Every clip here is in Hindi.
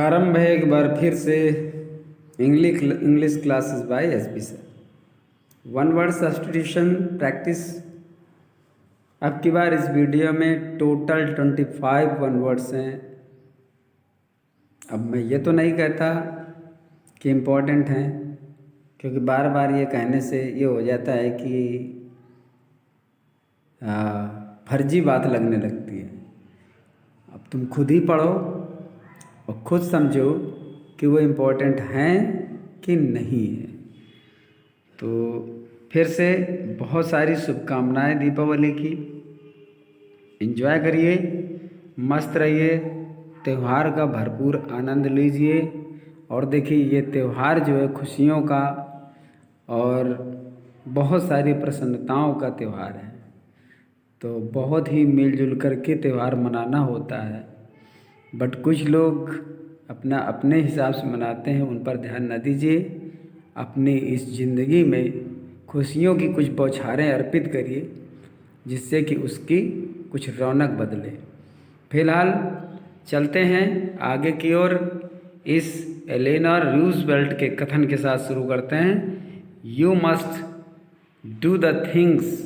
आरंभ है एक बार फिर से English classes bye SP sir. One word substitution practice. अब की बार इस वीडियो में टोटल 25 वन वर्ड्स हैं। अब मैं ये तो नहीं कहता कि इम्पोर्टेंट हैं, क्योंकि बार बार ये कहने से ये हो जाता है कि फर्जी बात लगने लगती है। अब तुम खुद ही पढ़ो और खुद समझो कि वो इम्पोर्टेंट हैं कि नहीं है। तो फिर से बहुत सारी शुभकामनाएं दीपावली की। एंजॉय करिए, मस्त रहिए, त्यौहार का भरपूर आनंद लीजिए। और देखिए, ये त्यौहार जो है खुशियों का और बहुत सारी प्रसन्नताओं का त्यौहार है। तो बहुत ही मिलजुल करके त्यौहार मनाना होता है, बट कुछ लोग अपना अपने हिसाब से मनाते हैं, उन पर ध्यान न दीजिए। अपनी इस ज़िंदगी में खुशियों की कुछ बौछारें अर्पित करिए, जिससे कि उसकी कुछ रौनक बदले। फिलहाल चलते हैं आगे की ओर। इस एलेनोर रूजवेल्ट के कथन के साथ शुरू करते हैं। You must do the things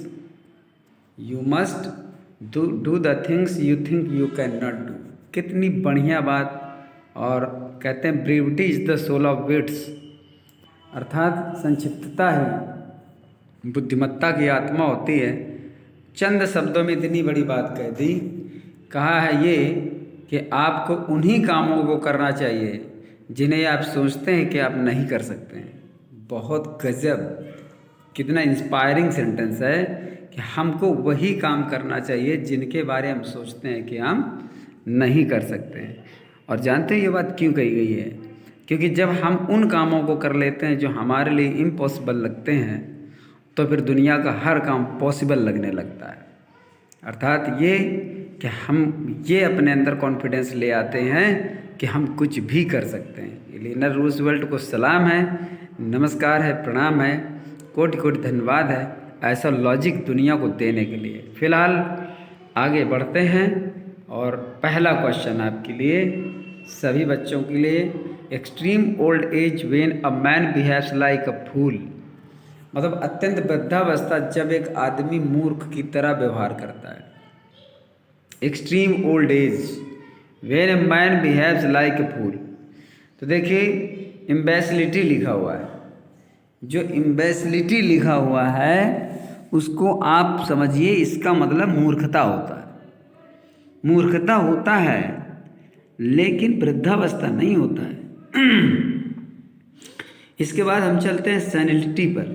do the things you think you can not do. कितनी बढ़िया बात। और कहते हैं brevity is the soul of wits, अर्थात संक्षिप्तता ही बुद्धिमत्ता की आत्मा होती है। चंद शब्दों में इतनी बड़ी बात कह दी। कहा है ये कि आपको उन्हीं कामों को करना चाहिए जिन्हें आप सोचते हैं कि आप नहीं कर सकते हैं। बहुत गजब, कितना इंस्पायरिंग सेंटेंस है कि हमको वही काम करना चाहिए जिनके बारे में हम सोचते हैं कि हम नहीं कर सकते हैं। और जानते हैं ये बात क्यों कही गई है? क्योंकि जब हम उन कामों को कर लेते हैं जो हमारे लिए इम्पॉसिबल लगते हैं, तो फिर दुनिया का हर काम पॉसिबल लगने लगता है। अर्थात ये कि हम ये अपने अंदर कॉन्फिडेंस ले आते हैं कि हम कुछ भी कर सकते हैं। एलेनोर रूजवेल्ट को सलाम है, नमस्कार है, प्रणाम है, कोटि कोटि धन्यवाद है ऐसा लॉजिक दुनिया को देने के लिए। फिलहाल आगे बढ़ते हैं और पहला क्वेश्चन आपके लिए, सभी बच्चों के लिए। Extreme old age when a man behaves like a fool, मतलब अत्यंत वृद्धावस्था जब एक आदमी मूर्ख की तरह व्यवहार करता है। Extreme old age when a man behaves like a fool. तो देखिए, इम्बेसिलिटी लिखा हुआ है। जो इम्बेसिलिटी लिखा हुआ है उसको आप समझिए, इसका मतलब मूर्खता होता है। मूर्खता होता है, लेकिन वृद्धावस्था नहीं होता है। इसके बाद हम चलते हैं सेनिलिटी पर।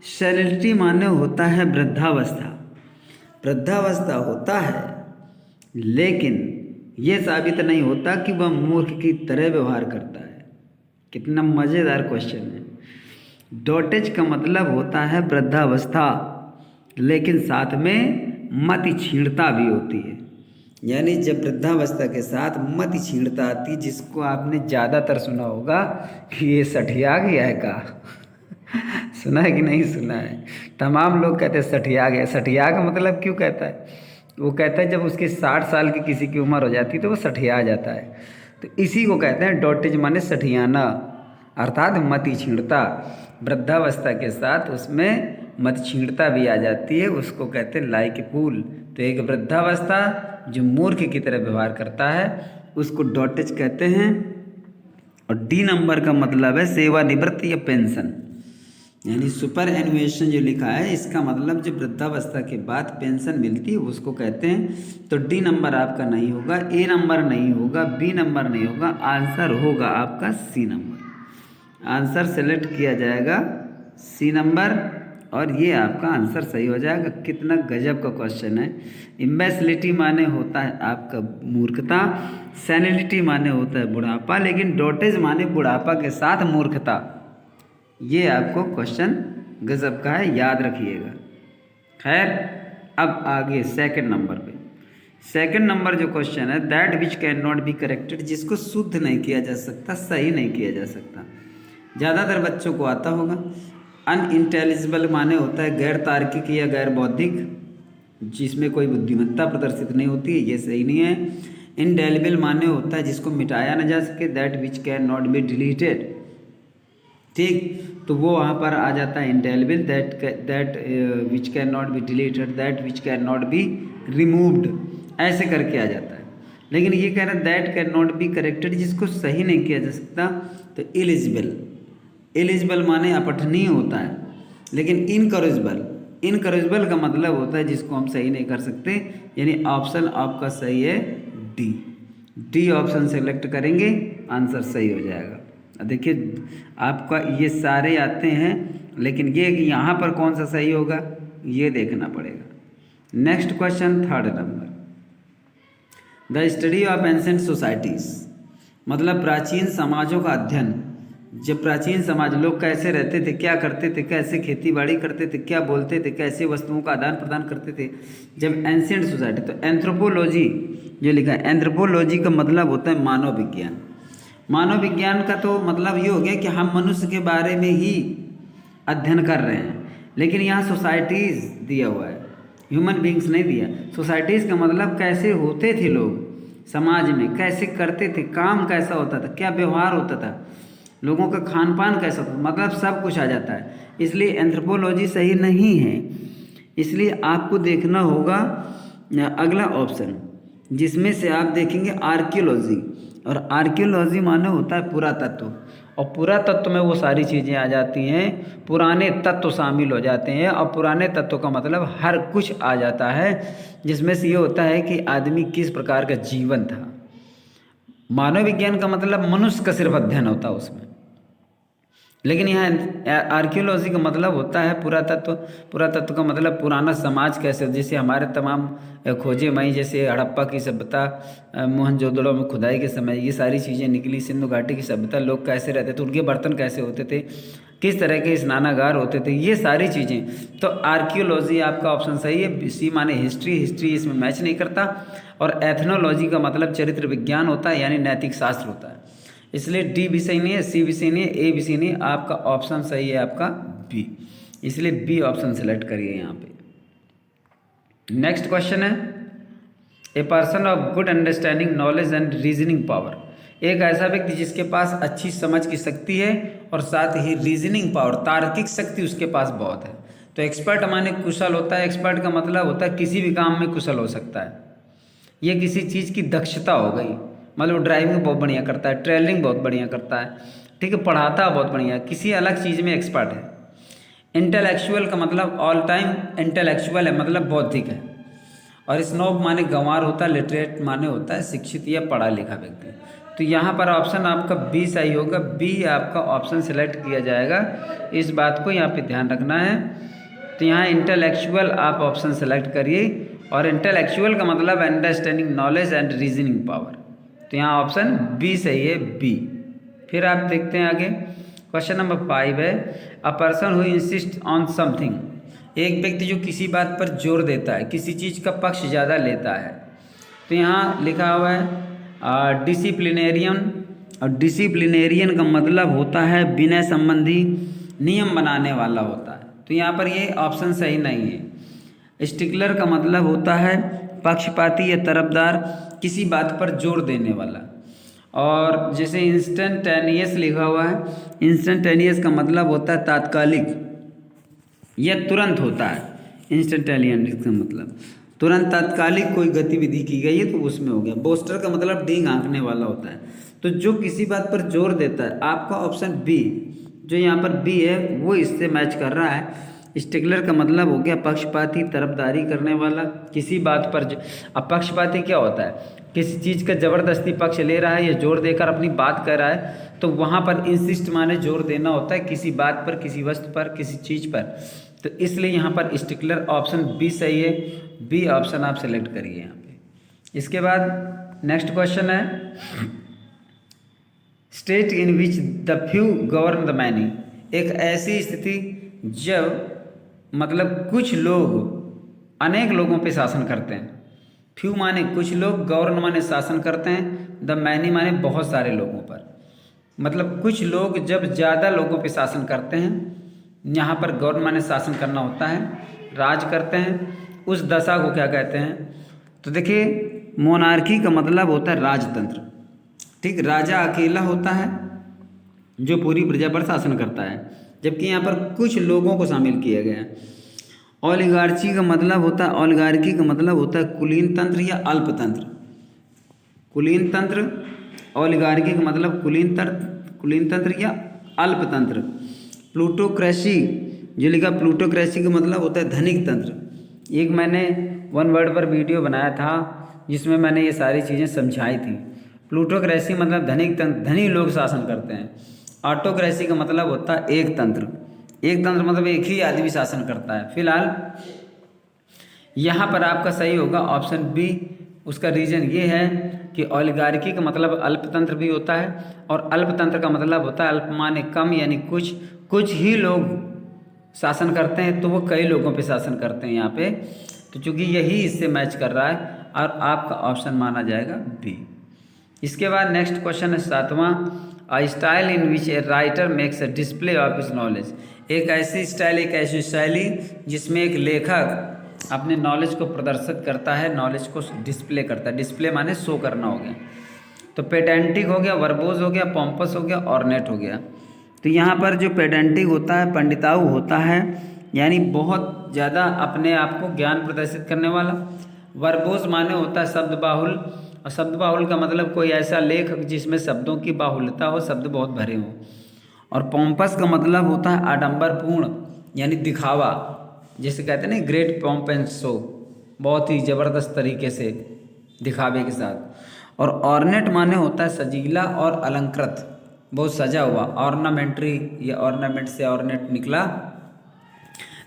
सेनिलिटी माने होता है वृद्धावस्था। वृद्धावस्था होता है, लेकिन ये साबित नहीं होता कि वह मूर्ख की तरह व्यवहार करता है। कितना मज़ेदार क्वेश्चन है। डॉटेज का मतलब होता है वृद्धावस्था, लेकिन साथ में मति क्षीणता भी होती है। यानी जब वृद्धावस्था के साथ मति क्षीणता आती, जिसको आपने ज़्यादातर सुना होगा कि ये सठिया गया है का। सुना है कि नहीं सुना है? तमाम लोग कहते हैं सठिया गया। सठिया का मतलब क्यों कहता है? वो कहता है जब उसकी 60 साल की किसी की उम्र हो जाती है तो वो सठिया जाता है। तो इसी को कहते हैं डॉटेज माने सठियाना, अर्थात मति क्षीणता। वृद्धावस्था के साथ उसमें मति क्षीणता भी आ जाती है, उसको कहते हैं लाइक फूल। तो एक वृद्धावस्था जो मूर्ख की तरह व्यवहार करता है उसको डॉटेज कहते हैं। और डी नंबर का मतलब है सेवानिवृत्ति या पेंशन, यानी सुपर एनुएशन जो लिखा है इसका मतलब जो वृद्धावस्था के बाद पेंशन मिलती है उसको कहते हैं। तो डी नंबर आपका नहीं होगा, ए नंबर नहीं होगा, बी नंबर नहीं होगा, आंसर होगा आपका सी नंबर। आंसर सेलेक्ट किया जाएगा सी नंबर और ये आपका आंसर सही हो जाएगा। कितना गजब का क्वेश्चन है। इम्बेसिलिटी माने होता है आपका मूर्खता, सेनिलिटी माने होता है बुढ़ापा, लेकिन डॉटेज माने बुढ़ापा के साथ मूर्खता। ये आपको क्वेश्चन गजब का है, याद रखिएगा। खैर, अब आगे सेकंड नंबर पे। सेकंड नंबर जो क्वेश्चन है, that which can not be corrected, जिसको शुद्ध नहीं किया जा सकता, सही नहीं किया जा सकता। ज़्यादातर बच्चों को आता होगा। अनइंटेलिजिबल माने होता है गैर तार्किक या गैर बौद्धिक, जिसमें कोई बुद्धिमत्ता प्रदर्शित नहीं होती है, ये सही नहीं है। इंडेलिबल माने होता है जिसको मिटाया ना जा सके, that which can not be deleted. ठीक, तो वो वहाँ पर आ जाता है indelible, that which can not be deleted, that which can not be removed, ऐसे करके आ जाता है। लेकिन ये कह रहा है that can not be corrected, जिसको सही नहीं किया जा सकता, तो इलिजिबल। इलिजिबल माने अपठनीय होता है, लेकिन इनकरेजिबल का मतलब होता है जिसको हम सही नहीं कर सकते, यानी ऑप्शन आपका सही है डी ऑप्शन सेलेक्ट करेंगे, आंसर सही हो जाएगा। देखिए आपका ये सारे आते हैं, लेकिन ये यहाँ पर कौन सा सही होगा ये देखना पड़ेगा। Next question, third number, the study of ancient societies, मतलब प्राचीन समाजों का अध्ययन। जब प्राचीन समाज लोग कैसे रहते थे, क्या करते थे, कैसे खेती बाड़ी करते थे, क्या बोलते थे, कैसे वस्तुओं का आदान प्रदान करते थे, जब एंसेंट सोसाइटी। तो एंथ्रोपोलॉजी जो लिखा है, एंथ्रोपोलॉजी का मतलब होता है मानव विज्ञान। मानव विज्ञान का तो मतलब ये हो गया कि हम मनुष्य के बारे में ही अध्ययन कर रहे हैं, लेकिन यहाँ सोसाइटीज़ दिया हुआ है, ह्यूमन बींग्स नहीं दिया। सोसाइटीज़ का मतलब कैसे होते थे लोग समाज में, कैसे करते थे, काम कैसा होता था, क्या व्यवहार होता था, लोगों का खान पान कैसा होता, मतलब सब कुछ आ जाता है। इसलिए एंथ्रोपोलॉजी सही नहीं है। इसलिए आपको देखना होगा अगला ऑप्शन, जिसमें से आप देखेंगे आर्कियोलॉजी, और आर्कियोलॉजी माने होता है पुरातत्व, और पुरातत्व में वो सारी चीज़ें आ जाती हैं, पुराने तत्व शामिल हो जाते हैं, और पुराने तत्व का मतलब हर कुछ आ जाता है, जिसमें से ये होता है कि आदमी किस प्रकार का जीवन था। मानव विज्ञान का मतलब मनुष्य का सिर्फ अध्ययन होता है उसमें, लेकिन यहाँ आर्कियोलॉजी का मतलब होता है पुरातत्व। पुरातत्व का मतलब पुराना समाज कैसे, जैसे हमारे तमाम खोजे मई, जैसे हड़प्पा की सभ्यता, मोहनजोदड़ो में खुदाई के समय ये सारी चीज़ें निकली, सिंधु घाटी की सभ्यता, लोग कैसे रहते थे, उनके बर्तन कैसे होते थे, किस तरह के स्नानागार होते थे, ये सारी चीज़ें। तो आर्कियोलॉजी आपका ऑप्शन सही है। सी माने हिस्ट्री इसमें मैच नहीं करता, और एथनोलॉजी का मतलब चरित्र विज्ञान होता है, यानी नैतिक शास्त्र होता है। इसलिए डी भी सही नहीं है, सी भी सही नहीं है, ए भी सही नहीं है, आपका ऑप्शन सही है आपका बी। इसलिए बी ऑप्शन सेलेक्ट करिए यहाँ पे। नेक्स्ट क्वेश्चन है, a person of good understanding knowledge and reasoning power, एक ऐसा व्यक्ति जिसके पास अच्छी समझ की शक्ति है और साथ ही रीजनिंग पावर, तार्किक शक्ति उसके पास बहुत है। तो एक्सपर्ट माने कुशल होता है। एक्सपर्ट का मतलब होता है किसी भी काम में कुशल हो सकता है, ये किसी चीज़ की दक्षता हो गई, मतलब ड्राइविंग बहुत बढ़िया करता है, ट्रेवलिंग बहुत बढ़िया करता है, ठीक है, पढ़ाता बहुत बढ़िया, किसी अलग चीज़ में एक्सपर्ट है। इंटेलेक्चुअल का मतलब ऑल टाइम इंटेलेक्चुअल है, मतलब बौद्धिक है। और स्नोब माने गंवार होता है, लिटरेट माने होता है शिक्षित या पढ़ा लिखा व्यक्ति। तो यहाँ पर ऑप्शन आपका बी सही होगा, बी आपका ऑप्शन सेलेक्ट किया जाएगा, इस बात को यहाँ पे ध्यान रखना है। तो यहाँ इंटेलेक्चुअल आप ऑप्शन सेलेक्ट करिए, और इंटेलेक्चुअल का मतलब understanding knowledge and reasoning power, तो यहाँ ऑप्शन बी सही है, बी। फिर आप देखते हैं आगे, क्वेश्चन नंबर 5 है, a person who insist on something, एक व्यक्ति जो किसी बात पर जोर देता है, किसी चीज़ का पक्ष ज़्यादा लेता है। तो यहाँ लिखा हुआ है डिसिप्लिनेरियन, और डिसिप्लिनेरियन का मतलब होता है विनय संबंधी नियम बनाने वाला होता है। तो यहाँ पर ये ऑप्शन सही नहीं है। स्टिकलर का मतलब होता है पक्षपाती या तरफदार, किसी बात पर जोर देने वाला। और जैसे इंस्टेंटेनियस लिखा हुआ है, इंस्टेंटेनियस का मतलब होता है तात्कालिक, यह तुरंत होता है। इंस्टेंटेनियस का मतलब तुरंत तात्कालिक कोई गतिविधि की गई है तो उसमें हो गया। बोस्टर का मतलब डींग हाँकने वाला होता है। तो जो किसी बात पर जोर देता है, आपका ऑप्शन बी जो यहाँ पर बी है वो इससे मैच कर रहा है। स्टिकलर का मतलब हो गया पक्षपाती, तरफदारी करने वाला, किसी बात पर अब पक्षपाती क्या होता है, किसी चीज़ का ज़बरदस्ती पक्ष ले रहा है या जोर देकर अपनी बात कर रहा है, तो वहाँ पर इंसिस्ट माने जोर देना होता है किसी बात पर, किसी वस्तु पर, किसी चीज़ पर। तो इसलिए यहाँ पर स्टिकलर ऑप्शन बी सही है, बी ऑप्शन आप सेलेक्ट करिए यहाँ पे। इसके बाद नेक्स्ट क्वेश्चन है, state in which the few govern the many, एक ऐसी स्थिति जब मतलब कुछ लोग अनेक लोगों पे शासन करते हैं। फ्यू माने कुछ लोग, गवर्न माने शासन करते हैं, द मैनी माने बहुत सारे लोगों पर, मतलब कुछ लोग जब ज़्यादा लोगों पे शासन करते हैं, यहाँ पर गवर्न माने शासन करना होता है, राज करते हैं, उस दशा को क्या कहते हैं। तो देखिए मोनार्की का मतलब होता है राजतंत्र। ठीक, राजा अकेला होता है जो पूरी प्रजा पर शासन करता है, जबकि यहाँ पर कुछ लोगों को शामिल किया गया है। ओलिगार्ची का मतलब होता है, ओलिगार्की का मतलब होता है कुलीन तंत्र या अल्पतंत्र। कुलीन तंत्र, ओलिगार्की का मतलब कुलीन तंत्र या अल्पतंत्र। प्लूटोक्रेसी जो लिखा, प्लूटोक्रेसी का मतलब होता है धनिक तंत्र। एक मैंने वन वर्ड पर वीडियो बनाया था जिसमें मैंने ये सारी चीज़ें समझाई थी। प्लूटोक्रेसी मतलब धनिक तंत्र, धनी लोग शासन करते हैं। ऑटोक्रेसी का मतलब होता है एक तंत्र। एक तंत्र मतलब एक ही आदमी शासन करता है। फिलहाल यहाँ पर आपका सही होगा ऑप्शन बी। उसका रीज़न ये है कि ओलिगार्की का मतलब अल्पतंत्र भी होता है, और अल्पतंत्र का मतलब होता है अल्प माने कम, यानी कुछ ही लोग शासन करते हैं, तो वो कई लोगों पे शासन करते हैं यहाँ पे। तो चूँकि यही इससे मैच कर रहा है और आपका ऑप्शन माना जाएगा बी। इसके बाद नेक्स्ट क्वेश्चन है 7वां, a style in which a writer makes a display of his knowledge. एक ऐसी स्टाइल, एक ऐसी शैली जिसमें एक लेखक अपने नॉलेज को प्रदर्शित करता है, नॉलेज को डिस्प्ले करता है। डिस्प्ले माने शो करना हो गया। तो पेडेंटिक हो गया, वर्बोज हो गया, पॉम्पस हो गया, ऑर्नेट हो गया। तो यहाँ पर जो पेडेंटिक होता है, पंडिताऊ होता है, यानी बहुत ज़्यादा अपने आप को ज्ञान प्रदर्शित करने वाला। वर्बोज माने होता है शब्द बाहुल, और शब्द बाहुल का मतलब कोई ऐसा लेख जिसमें शब्दों की बाहुल्यता हो, शब्द बहुत भरे हों। और पॉम्पस का मतलब होता है आडंबरपूर्ण, यानी दिखावा, जिसे कहते हैं ना ग्रेट पॉम्प एंड शो, बहुत ही ज़बरदस्त तरीके से दिखावे के साथ। और ऑर्नेट माने होता है सजीला और अलंकृत, बहुत सजा हुआ, ऑर्नामेंट्री, या ऑर्नामेंट से ऑर्नेट निकला।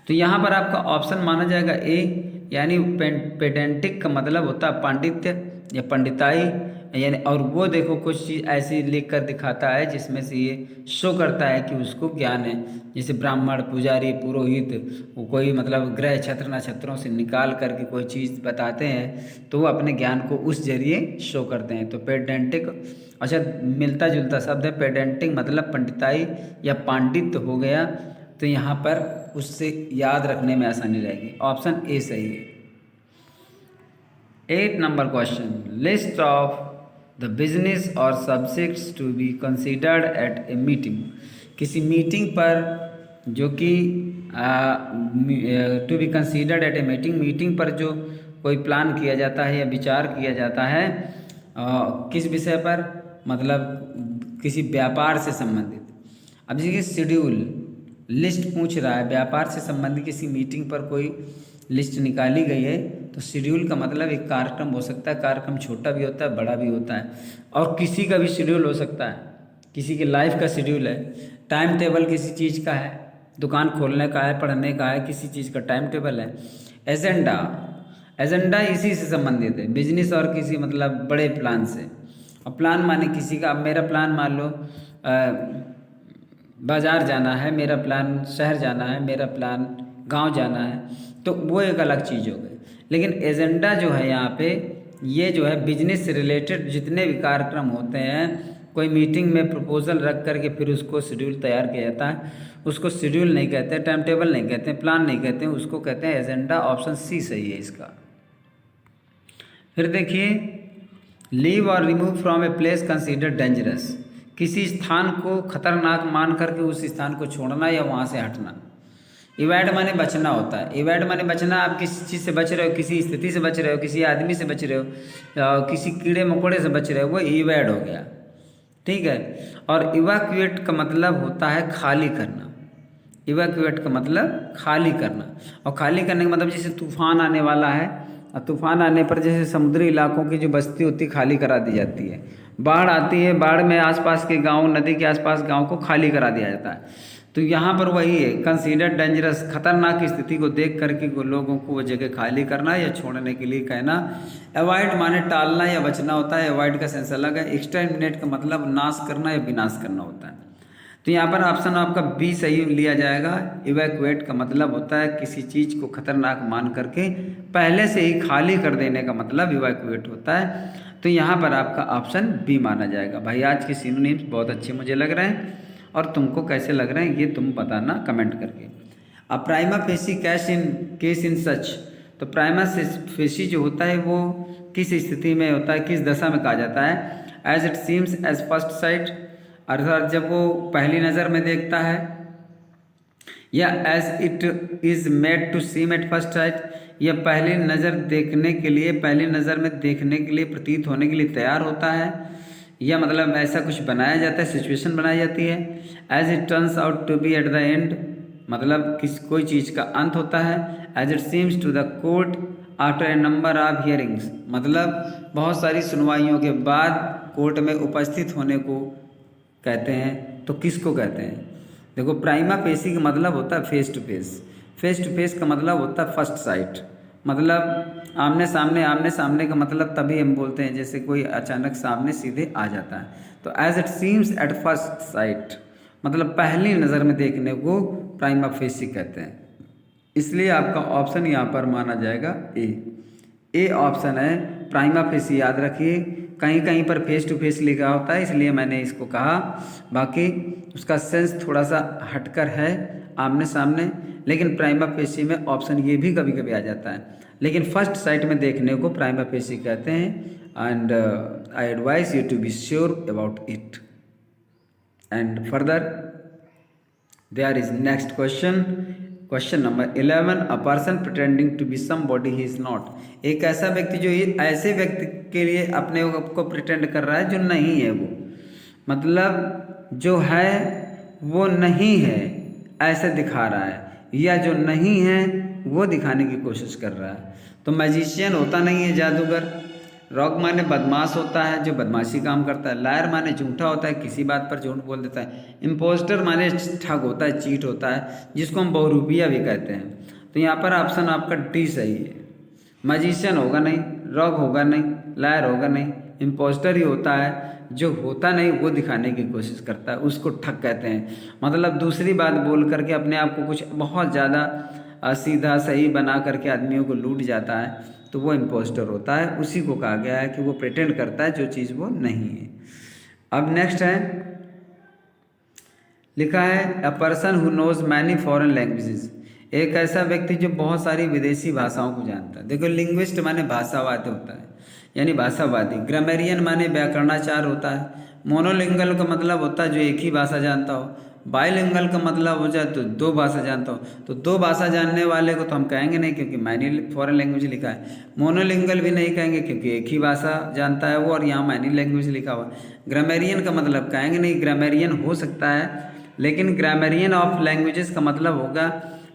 तो यहाँ पर आपका ऑप्शन माना जाएगा ए, यानी पेडेंटिक का मतलब होता है पांडित्य या पंडिताई, यानी और वो देखो कुछ चीज़ ऐसी लिख कर दिखाता है जिसमें से ये शो करता है कि उसको ज्ञान है। जैसे ब्राह्मण, पुजारी, पुरोहित, वो कोई मतलब ग्रह छत्र नक्षत्रों से निकाल करके कोई चीज़ बताते हैं, तो वो अपने ज्ञान को उस जरिए शो करते हैं। तो पेडेंटिक, अच्छा मिलता जुलता शब्द है, पेडेंटिक मतलब पंडिताई या पांडित्य हो गया। तो यहाँ पर उससे याद रखने में आसानी रहेगी। ऑप्शन ए सही है। 8 number question, list of the business और subjects to be considered at a meeting. किसी मीटिंग पर जो कि to be considered at a meeting पर जो कोई प्लान किया जाता है या विचार किया जाता है, किस विषय पर, मतलब किसी व्यापार से संबंधित। अब देखिए शेड्यूल लिस्ट पूछ रहा है, व्यापार से संबंधित किसी मीटिंग पर कोई लिस्ट निकाली गई है, तो शेड्यूल का मतलब एक कार्यक्रम हो सकता है। कार्यक्रम छोटा भी होता है, बड़ा भी होता है, और किसी का भी शेड्यूल हो सकता है। किसी की लाइफ का शेड्यूल है, टाइम टेबल किसी चीज़ का है, दुकान खोलने का है, पढ़ने का है, किसी चीज़ का टाइम टेबल है। एजेंडा इसी से संबंधित है, बिजनेस और किसी मतलब बड़े प्लान से। और प्लान माने किसी का, अब मेरा प्लान मान लो बाज़ार जाना है, मेरा प्लान शहर जाना है, मेरा प्लान गांव जाना है, तो वो एक अलग चीज़ हो गई। लेकिन एजेंडा जो है यहाँ पे, ये जो है बिजनेस से रिलेटेड जितने भी कार्यक्रम होते हैं, कोई मीटिंग में प्रपोजल रख करके फिर उसको शेड्यूल तैयार किया जाता है, उसको शेड्यूल नहीं कहते, टाइम टेबल नहीं कहते, प्लान नहीं कहते, उसको कहते हैं एजेंडा। ऑप्शन सी सही है इसका। फिर देखिए, लीव और remove from a place consider dangerous. किसी स्थान को खतरनाक मान करके उस स्थान को छोड़ना या वहाँ से हटना। इवैड माने बचना होता है। इवैड माने बचना, आप किसी चीज़ से बच रहे हो, किसी स्थिति से बच रहे हो, किसी आदमी से बच रहे हो, किसी कीड़े मकोड़े से बच रहे हो, वो इवैड हो गया। ठीक है। और इवैक्यूएट का मतलब होता है खाली करना। इवैक्यूएट का मतलब खाली करना, और खाली करने का मतलब जैसे तूफान आने वाला है, और तूफान आने पर जैसे समुद्री इलाकों की जो बस्ती होती है खाली करा दी जाती है। बाढ़ आती है, बाढ़ में आसपास के गांव, नदी के आसपास गांव को खाली करा दिया जाता है। तो यहाँ पर वही है, कंसीडर डेंजरस, खतरनाक स्थिति को देख करके लोगों को वो जगह खाली करना या छोड़ने के लिए कहना। अवॉइड माने टालना या बचना होता है, अवॉइड का सेंस अलग है। एक्सटर्मिनेट का मतलब नाश करना या विनाश करना होता है। तो यहाँ पर ऑप्शन आपका बी सही लिया जाएगा। इवैक्यूएट का मतलब होता है किसी चीज़ को खतरनाक मान करके पहले से ही खाली कर देने का मतलब इवैक्यूएट होता है। तो यहाँ पर आपका ऑप्शन बी माना जाएगा। भाई आज के सिनोनिम्स बहुत अच्छे मुझे लग रहे हैं, और तुमको कैसे लग रहे हैं ये तुम बताना कमेंट करके। A prima facie case in such तो प्राइमा फेसी जो होता है वो किस स्थिति में होता है, किस दशा में कहा जाता है? As it seems as first sight, अर्थात जब वो पहली नज़र में देखता है, या as it is made to seem at first sight, या पहली नज़र देखने के लिए, पहली नज़र में देखने के लिए, प्रतीत होने के लिए तैयार होता है, या मतलब ऐसा कुछ बनाया जाता है, सिचुएशन बनाई जाती है। As it turns out to be at the end, मतलब कोई चीज़ का अंत होता है। As it seems to the court after a number of hearings, मतलब बहुत सारी सुनवाइयों के बाद कोर्ट में उपस्थित होने को कहते हैं। तो किसको कहते हैं? देखो, प्राइमा फेसी का मतलब होता है face to face, face to face का मतलब होता है फर्स्ट साइट, मतलब आमने सामने का मतलब तभी हम बोलते हैं जैसे कोई अचानक सामने सीधे आ जाता है। तो as it seems at first sight मतलब पहली नज़र में देखने को प्राइमा फेसी कहते हैं। इसलिए आपका ऑप्शन यहाँ पर माना जाएगा ए ऑप्शन है प्राइमा फेसी। याद रखिए, कहीं कहीं पर फेस टू फेस लिखा होता है इसलिए मैंने इसको कहा, बाकी उसका सेंस थोड़ा सा हटकर है, आमने सामने, लेकिन प्राइमा फेसी में ऑप्शन ये भी कभी कभी आ जाता है, लेकिन फर्स्ट साइट में देखने को प्राइमा फेसी कहते हैं। And I advise you to be sure about it. And further there is next question, question number 11, a person pretending to be somebody he is not. एक ऐसा व्यक्ति जो ऐसे व्यक्ति के लिए अपने को प्रिटेंड कर रहा है जो नहीं है, वो मतलब जो है वो नहीं है ऐसे दिखा रहा है, या जो नहीं है वो दिखाने की कोशिश कर रहा है। तो मैजिशियन होता नहीं है जादूगर, रॉक माने बदमाश होता है जो बदमाशी काम करता है, लायर माने झूठा होता है किसी बात पर झूठ बोल देता है, इम्पोस्टर माने ठग होता है, चीट होता है, जिसको हम बहुरूपिया भी कहते हैं। तो यहाँ पर ऑप्शन आपका डी सही है। मैजिशियन होगा नहीं, रॉक होगा नहीं, लायर होगा नहीं, इम्पोस्टर ही होता है, जो होता नहीं वो दिखाने की कोशिश करता है, उसको ठग कहते हैं। मतलब दूसरी बात बोल करके अपने आप को कुछ बहुत ज़्यादा सीधा सही बना करके आदमियों को लूट जाता है, तो वो इम्पोस्टर होता है। उसी को कहा गया है कि वो प्रिटेंड करता है जो चीज़ वो नहीं है। अब नेक्स्ट है, लिखा है a person who knows many foreign languages. एक ऐसा व्यक्ति जो बहुत सारी विदेशी भाषाओं को जानता है। देखो, लिंग्विस्ट माने भाषावादी होता है, यानी भाषावादी। ग्रामेरियन माने व्याकरणाचार होता है। मोनोलिंगल का मतलब होता है जो एक ही भाषा जानता हो। बाइलिंगल का मतलब हो जाए तो दो भाषा जानता हो। तो दो भाषा जानने वाले को तो हम कहेंगे नहीं क्योंकि मैनी फॉरेन लैंग्वेज लिखा है। मोनोलिंगल भी नहीं कहेंगे क्योंकि एक ही भाषा जानता है वो, और यहाँ मैनी लैंग्वेज लिखा हुआ। ग्रामेरियन का मतलब कहेंगे नहीं, ग्रामेरियन हो सकता है लेकिन ग्रामेरियन ऑफ लैंग्वेजेस का मतलब होगा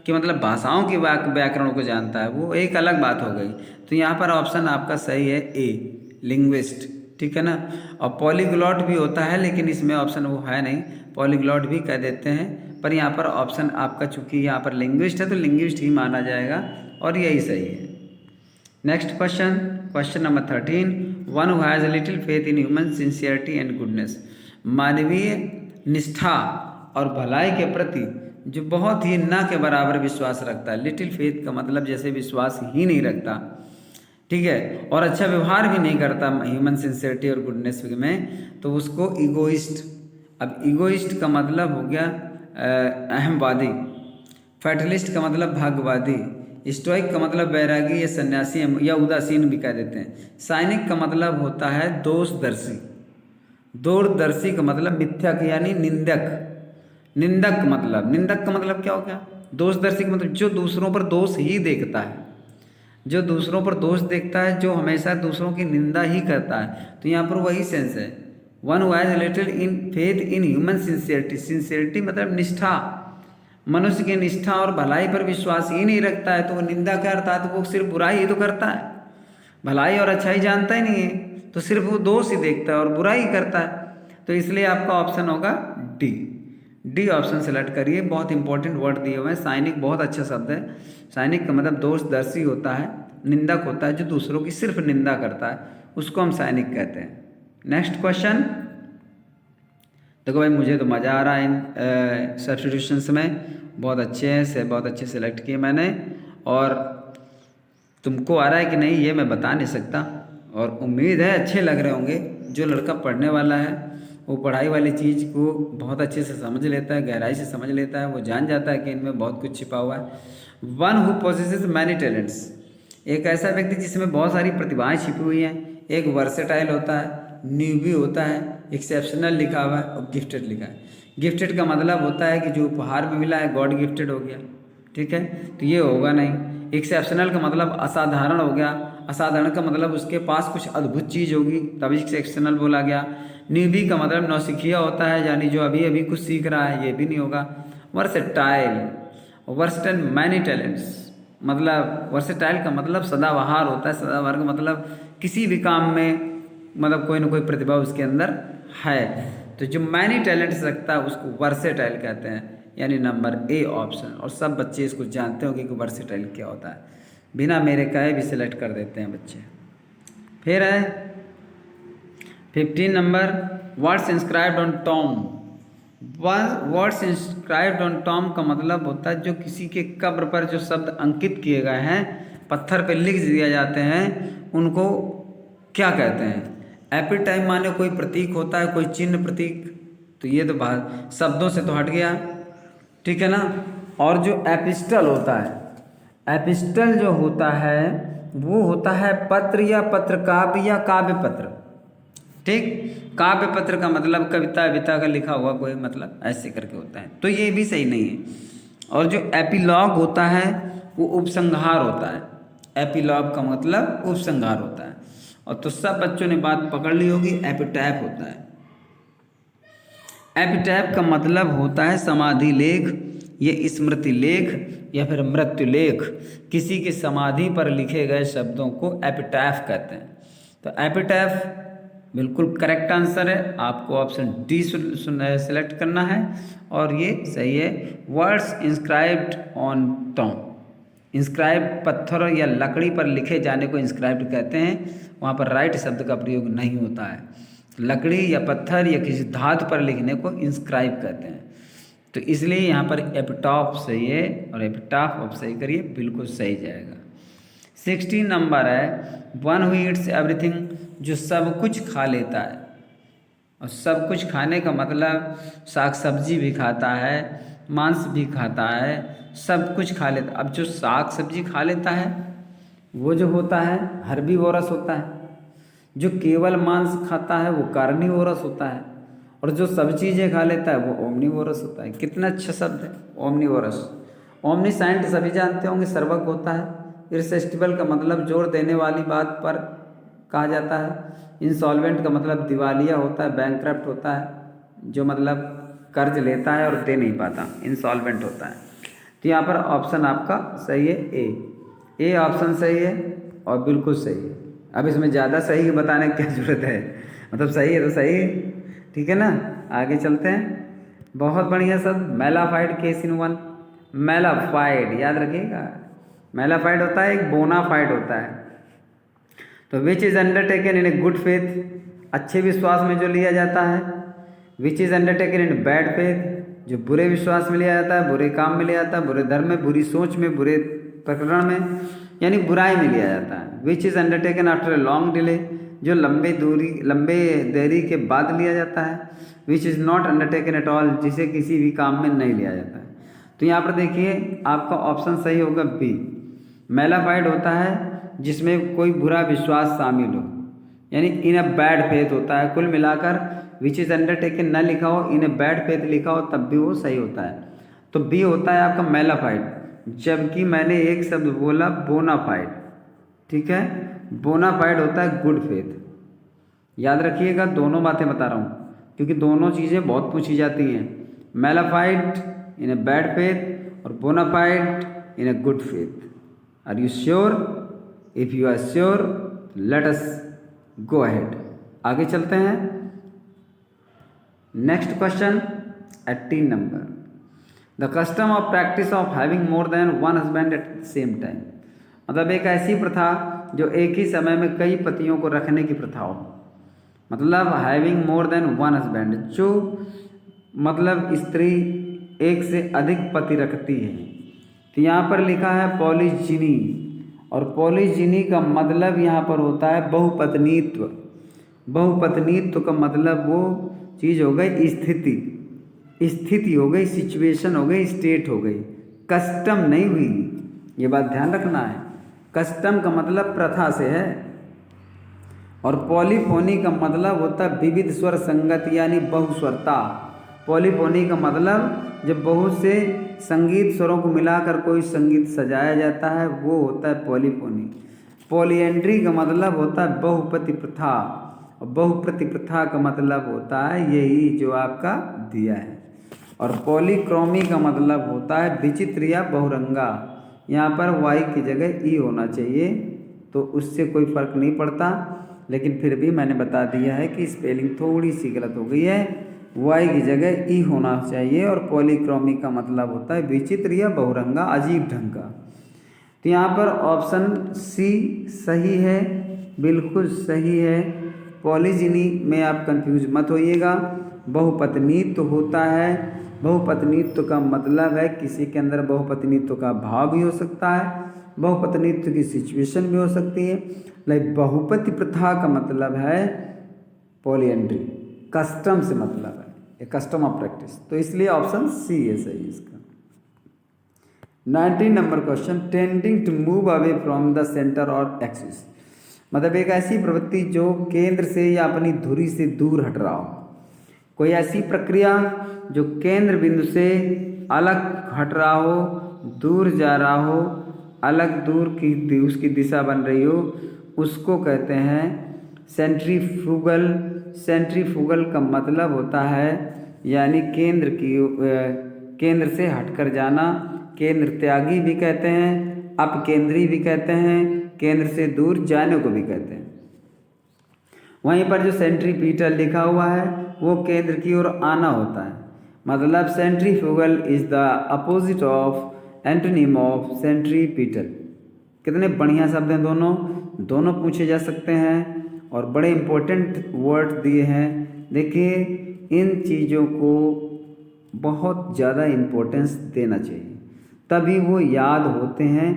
कि मतलब भाषाओं की व्याकरणों को जानता है, वो एक अलग बात हो गई। तो यहाँ पर ऑप्शन आपका सही है ए, लिंग्विस्ट, ठीक है ना। और पॉलीग्लॉट भी होता है लेकिन इसमें ऑप्शन वो है नहीं, पॉलीग्लॉट भी कह देते हैं, पर यहाँ पर ऑप्शन आपका चूंकि यहाँ पर लिंग्विस्ट है तो लिंग्विस्ट ही माना जाएगा और यही सही है। Next question, question number 13, one who has little faith in human sincerity and goodness. मानवीय निष्ठा और भलाई के प्रति जो बहुत ही ना के बराबर विश्वास रखता है। लिटिल फेथ का मतलब जैसे विश्वास ही नहीं रखता, ठीक है, और अच्छा व्यवहार भी नहीं करता ह्यूमन सिंसियरिटी और गुडनेस में, तो उसको ईगोइस्ट। अब ईगोइस्ट का मतलब हो गया अहमवादी, फैटलिस्ट का मतलब भाग्यवादी, स्टोइक का मतलब वैरागी या सन्यासी या उदासीन भी कह देते हैं। साइनिक का मतलब होता है दोषदर्शी, दूरदर्शी का मतलब मिथ्यक यानी निंदक। निंदक का मतलब क्या हो गया? दोषदर्शी का मतलब जो दूसरों पर दोष ही देखता है, जो दूसरों पर दोष देखता है, जो हमेशा दूसरों की निंदा ही करता है। तो यहाँ पर वही सेंस है। One who has little in faith in human sincerity, sincerity मतलब निष्ठा, मनुष्य की निष्ठा और भलाई पर विश्वास ही नहीं रखता है तो वो निंदा करता है, तो वो सिर्फ बुराई ही तो करता है, भलाई और अच्छाई जानता ही नहीं है, तो सिर्फ वो दोष ही देखता है और बुराई करता है। तो इसलिए आपका ऑप्शन होगा डी ऑप्शन सेलेक्ट करिए। बहुत इंपॉर्टेंट वर्ड दिए हुए हैं। साइनिक बहुत अच्छा शब्द है। साइनिक का मतलब दोषदर्शी होता है, निंदक होता है, जो दूसरों की सिर्फ निंदा करता है, उसको हम साइनिक कहते हैं। नेक्स्ट क्वेश्चन, देखो भाई मुझे तो मज़ा आ रहा है इन सब्स्टिट्यूशंस में, बहुत अच्छे हैं से बहुत अच्छे सेलेक्ट किए मैंने, और तुमको आ रहा है कि नहीं ये मैं बता नहीं सकता, और उम्मीद है अच्छे लग रहे होंगे। जो लड़का पढ़ने वाला है वो पढ़ाई वाली चीज़ को बहुत अच्छे से समझ लेता है, गहराई से समझ लेता है, वो जान जाता है कि इनमें बहुत कुछ छिपा हुआ है। One who possesses many talents, एक ऐसा व्यक्ति जिसमें बहुत सारी प्रतिभाएं छिपी हुई हैं। एक वर्सेटाइल होता है, न्यूबी होता है, एक्सेप्शनल लिखा हुआ है और गिफ्टेड लिखा है। गिफ्टेड का मतलब होता है कि जो उपहार में मिला है गॉड गिफ्टेड हो गया, ठीक है, तो ये होगा नहीं। एक्सेप्शनल का मतलब असाधारण हो गया, असाधारण का मतलब उसके पास कुछ अद्भुत चीज़ होगी, तभी एक्सेप्शनल बोला गया। न्यूबी का मतलब नौसिखिया होता है, यानी जो अभी अभी कुछ सीख रहा है, ये भी नहीं होगा। वर्सेटाइल, वर्सेटाइल मैनी टैलेंट्स, मतलब वर्सेटाइल का मतलब सदाबहार होता है। सदाबहार का मतलब किसी भी काम में मतलब कोई ना कोई प्रतिभा उसके अंदर है। तो जो मैनी टैलेंट्स रखता है उसको वर्सेटाइल कहते हैं, यानी नंबर ए ऑप्शन। और सब बच्चे इसको जानते होंगे कि वर्सेटाइल क्या होता है, बिना मेरे कहे भी सिलेक्ट कर देते हैं बच्चे। फिर है 15 number, words inscribed on Tom. Words inscribed on Tom का मतलब होता है जो किसी के कब्र पर जो शब्द अंकित किए गए हैं, पत्थर पे लिख दिए जाते हैं, उनको क्या कहते हैं? एपिटाइम माने कोई प्रतीक होता है, कोई चिन्ह प्रतीक, तो ये तो बात शब्दों से तो हट गया, ठीक है ना। और जो एपिस्टल होता है, एपिस्टल जो होता है वो होता है पत्र या पत्र काव्य या काव्य पत्र, ठीक। काव्य पत्र का मतलब कविता विता का लिखा हुआ कोई मतलब ऐसे करके होता है, तो ये भी सही नहीं है। और जो एपिलॉग होता है वो उपसंहार होता है। एपिलॉग का मतलब उपसंहार होता है। और तो सब बच्चों ने बात पकड़ ली होगी, एपिटैफ होता है। एपिटैफ का मतलब होता है समाधि लेख या स्मृति लेख या फिर मृत्यु लेख। किसी की समाधि पर लिखे गए शब्दों को एपिटैफ कहते हैं। तो एपिटैफ बिल्कुल करेक्ट आंसर है, आपको ऑप्शन डी सेलेक्ट करना है और ये सही है। Words inscribed on Tom, inscribe पत्थर या लकड़ी पर लिखे जाने को इंस्क्राइब्ड कहते हैं, वहाँ पर राइट शब्द का प्रयोग नहीं होता है। लकड़ी या पत्थर या किसी धातु पर लिखने को इंस्क्राइब कहते हैं, तो इसलिए यहाँ पर एपिटॉप सही है और एपिटॉप आप सही करिए, बिल्कुल सही जाएगा। 16 नंबर है, वन हु ईट्स एवरीथिंग, जो सब कुछ खा लेता है। और सब कुछ खाने का मतलब साग सब्जी भी खाता है, मांस भी खाता है, सब कुछ खा लेता। अब जो साग सब्जी खा लेता है वो जो होता है हर्बीवोरस होता है, जो केवल मांस खाता है वो कार्निवोरस होता है, और जो सब चीज़ें खा लेता है वो ओमनीवोरस होता है। कितना अच्छा शब्द है ओमनीवोरस। ओमनीसाइंट सभी जानते होंगे, सर्वज्ञ होता है। इररेसिस्टिबल का मतलब जोर देने वाली बात पर कहा जाता है। इंसॉल्वेंट का मतलब दिवालिया होता है, बैंकक्रप्ट होता है, जो मतलब कर्ज लेता है और दे नहीं पाता, इंसॉल्वेंट होता है। तो यहाँ पर ऑप्शन आपका सही है, ए ऑप्शन सही है और बिल्कुल सही है। अब इसमें ज़्यादा सही बताने की क्या जरूरत है, मतलब सही है तो सही है, ठीक है ना। आगे चलते हैं, बहुत बढ़िया सब। Mala fide case in one, mala fide याद रखिएगा, मेलाफाइड होता है एक बोनाफाइड होता है। तो which is undertaken in a good faith, अच्छे विश्वास में जो लिया जाता है। Which is undertaken in bad faith, जो बुरे विश्वास में लिया जाता है, बुरे काम में लिया जाता है, बुरे धर्म में, बुरी सोच में, बुरे प्रकरण में, यानी बुराई में लिया जाता है। Which is undertaken after a long delay, जो लंबे देरी के बाद लिया जाता है। Which is not undertaken at all, जिसे किसी भी काम में नहीं लिया जाता है। तो यहाँ पर देखिए आपका ऑप्शन सही होगा बी। मेलाफाइड होता है जिसमें कोई बुरा विश्वास शामिल हो, यानी इन अ बैड फेथ होता है। कुल मिलाकर विच इज़ अंडरटेकन न लिखा हो, इन अ बैड फेथ लिखा हो, तब भी वो सही होता है। तो बी होता है आपका मेलाफाइड। जबकि मैंने एक शब्द बोला बोनाफाइड, ठीक है, बोनाफाइड होता है गुड फेथ। याद रखिएगा, दोनों बातें बता रहा हूँ क्योंकि दोनों चीज़ें बहुत पूछी जाती हैं। Malafide in a bad faith और bonafide in a good faith. Are you sure? If you are sure let us go ahead. आगे चलते हैं। Next question 18 number, the custom of practice of having more than one husband at the same time, मतलब एक ऐसी प्रथा जो एक ही समय में कई पतियों को रखने की प्रथा हो। मतलब having more than one husband, जो मतलब स्त्री एक से अधिक पति रखती है। तो यहाँ पर लिखा है पॉलीजिनी, और पॉलीजिनी का मतलब यहाँ पर होता है बहुपत्नीत्व। बहुपत्नीत्व का मतलब वो चीज़ हो गई स्थिति हो गई, सिचुएशन हो गई, स्टेट हो गई, कस्टम नहीं हुई। ये बात ध्यान रखना है, कस्टम का मतलब प्रथा से है। और पॉलीफोनी का मतलब होता है विविध स्वर संगत यानी बहुस्वरता। पॉलीफोनी का मतलब जब बहुत से संगीत स्वरों को मिलाकर कोई संगीत सजाया जाता है वो होता है पॉलीफोनी। पॉलीएंड्री का मतलब होता है बहुपति प्रथा, और बहुपति प्रथा का मतलब होता है यही जो आपका दिया है। और पॉलीक्रोमी का मतलब होता है विचित्र या बहुरंगा। यहाँ पर वाई की जगह ई होना चाहिए, तो उससे कोई फर्क नहीं पड़ता, लेकिन फिर भी मैंने बता दिया है कि स्पेलिंग थोड़ी सी गलत हो गई है, वाई की जगह ई होना चाहिए। और पॉलीक्रोमी का मतलब होता है विचित्र या बहुरंगा, अजीब ढंग का। तो यहाँ पर ऑप्शन सी सही है, बिल्कुल सही है। पॉलीजिनी में आप कंफ्यूज मत होइएगा। बहुपत्नीत्व होता है, बहुपत्नीत्व का मतलब है किसी के अंदर बहुपत्नीत्व का भाव भी हो सकता है, बहुपत्नीत्व की सिचुएशन भी हो सकती है। लाइक बहुपति प्रथा का मतलब है पॉलीएंड्री, कस्टम से मतलब है, ए कस्टम ऑफ प्रैक्टिस। तो इसलिए ऑप्शन सी है सही इसका। 19 number question, tending to move away from the centre और एक्सिस, मतलब एक ऐसी प्रवृत्ति जो केंद्र से या अपनी धुरी से दूर हट रहा हो। कोई ऐसी प्रक्रिया जो केंद्र बिंदु से अलग हट रहा हो, दूर जा रहा हो, अलग दूर की उसकी दिशा बन रही हो, उसको कहते हैं सेंट्रीफ्यूगल। सेंट्रीफ्यूगल का मतलब होता है यानी केंद्र से हटकर जाना। केंद्र त्यागी भी कहते हैं, अपकेंद्री भी कहते हैं, केंद्र से दूर जाने को भी कहते हैं। वहीं पर जो सेंट्रीपिटल लिखा हुआ है वो केंद्र की ओर आना होता है। मतलब centrifugal is the opposite of antonym of centripetal. कितने बढ़िया शब्द हैं दोनों पूछे जा सकते हैं और बड़े इंपॉर्टेंट वर्ड दिए हैं। देखिए इन चीज़ों को बहुत ज़्यादा इम्पोर्टेंस देना चाहिए, तभी वो याद होते हैं,